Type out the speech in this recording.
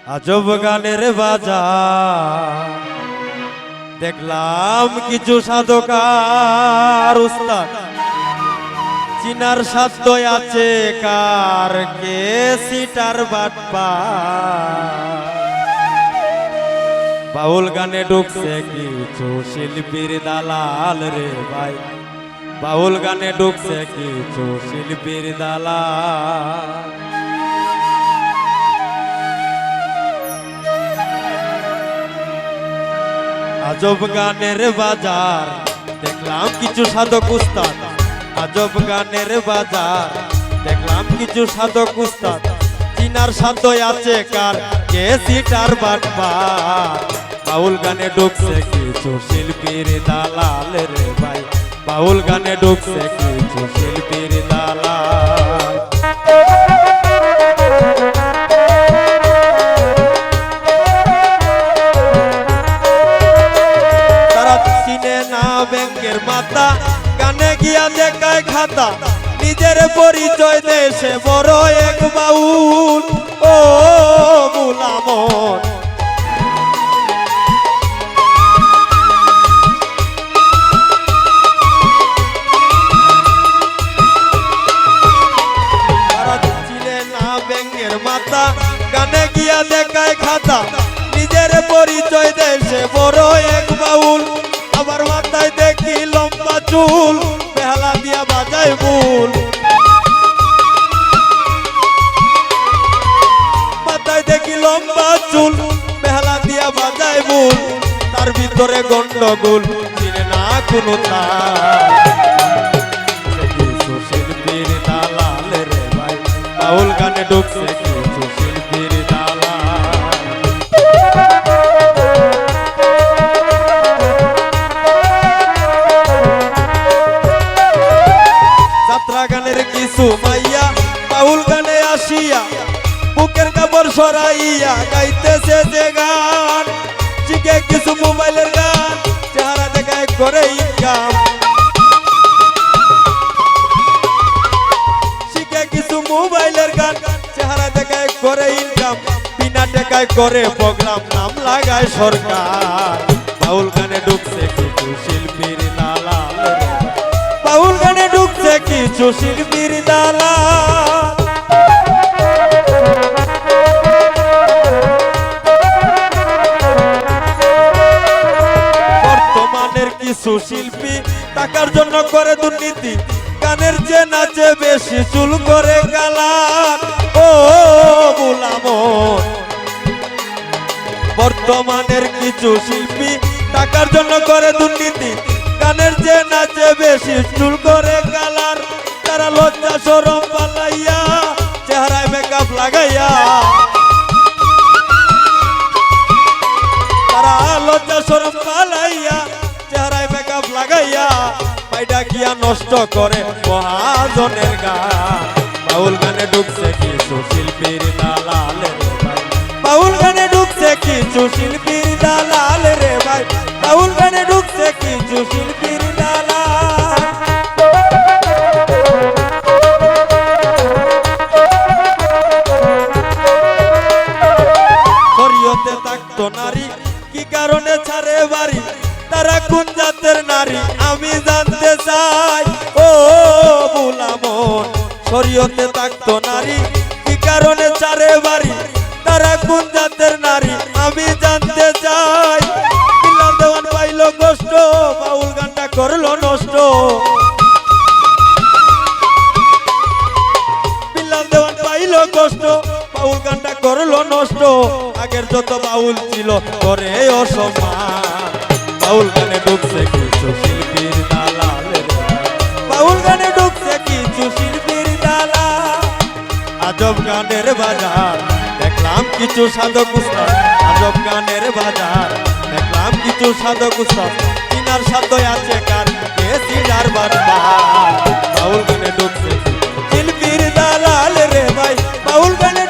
আজব গানের বাজার দেখলাম কিছু সাধকার উস্তাদ চিনার সাধ্য আছে কার কে সিটার বাটপা বাউল গানে ঢুকছে কিছু শিল্পীর দালাল রে ভাই বাউল গানে ঢুকছে কিছু শিল্পীর দালাল আজব গানের বাজার দেখলাম কিছু সাধক উস্তাদ আজব গানের বাজার দেখলাম কিছু সাধক উস্তাদ চিনার সাধ্য আছে কার কে সিটার বাটপার বাউল গানে ঢুকছে কিছু শিল্পীর দালাল রে ভাই বাউল গানে ঢুকছে কিছু শিল্পীর দালাল ব্যাংকের মাথা গানে গিয়া দেখায় খাতা নিজের পরিচয় দেশে বড় এক বাউল ও মুলামন চিনে না ব্যাংকের মাথা গানে গিয়া দেখায় খাতা নিজের পরিচয় দেশে বড় এক বাউল আবার মাথায় দেখি লম্বা চুল বেহালা দিয়া বাজায় বুল মাথায় দেখি লম্বা চুল বেহালা দিয়া বাজায় বুল তার ভিতরে গন্ডগোল চিনে না কোনো তার কিছু শিল্পীর দালাল রে ভাই বাউল গানে ঢুকছে কিছু শিল্পীর দালাল গানের কিছু মাইয়া বাউল গানে আসিয়া বুকের কাপড় সরাইয়া গাইতেছে যে গান শিখে কিছু মোবাইলের গান চেহারা দেখায় করে ইনকাম শিখে কিছু মোবাইলের গান চেহারা দেখায় করে ইনকাম বিনা টাকায় করে প্রোগ্রাম নাম লাগায় সরকার বাউল গানে ঢুকছে কিছু শিল্পীর দালাল বাউল গানে ঢুকছে কিছু শিল্পীর দালাল বর্তমানের কিছু শিল্পী টাকার জন্য করে দুর্নীতি গানের যে নাচে বেশি চুল করে গালার ও মুলামন বর্তমানের কিছু শিল্পী টাকার জন্য করে দুর্নীতি গানের যে নাচে বেশি চুল করে গালার তারা লজ্জা শরম পালাইয়া চেহারায় মেকআপ লাগাইয়া তারা লজ্জা শরম পালাইয়া চেহারায় মেকআপ লাগাইয়া পাইডা গিয়া নষ্ট করে মহাজনের গান বাউল গানে ঢুকছে কিছু শিল্পীর দালাল রে ভাই বাউল গানে ঢুকছে কিছু শিল্পীর দালাল রে ভাই বাউল গানে ঢুকছে কিছু শিল্পীর দালাল শরীয়তে থাকতো নারী কি কারণে ছাড়ে বাড়ি তারা কোন জাতের নারী আমি জানতে চাই ও মুলামন শরীয়তে থাকতো নারী কি কারণে ছাড়ে বাড়ি তারা কোন জাতের নারী আমি জানতে চাই বিল্লাল দেওয়ান পাইলো কষ্ট বাউল গানটা করলো নষ্ট বিল্লাল দেওয়ান পাইলো কষ্ট বাউল গানটা করলো নষ্ট আগের যত বাউল ছিল করে অসম্মান বাউল গানে ঢুকছে কিছু শিল্পীর দালাল বাউল গানে ঢুকছে কিছু শিল্পীর দালাল আজব গানের বাজার দেখলাম কিছু সাধক উস্তাদ আজব গানের বাজার দেখলাম কিছু সাধক উস্তাদ চিনার সাধ্য আছে কার কে সিটার বাটপার বাউল গানে ঢুকছে শিল্পীর দালাল রে ভাই বাউল গানে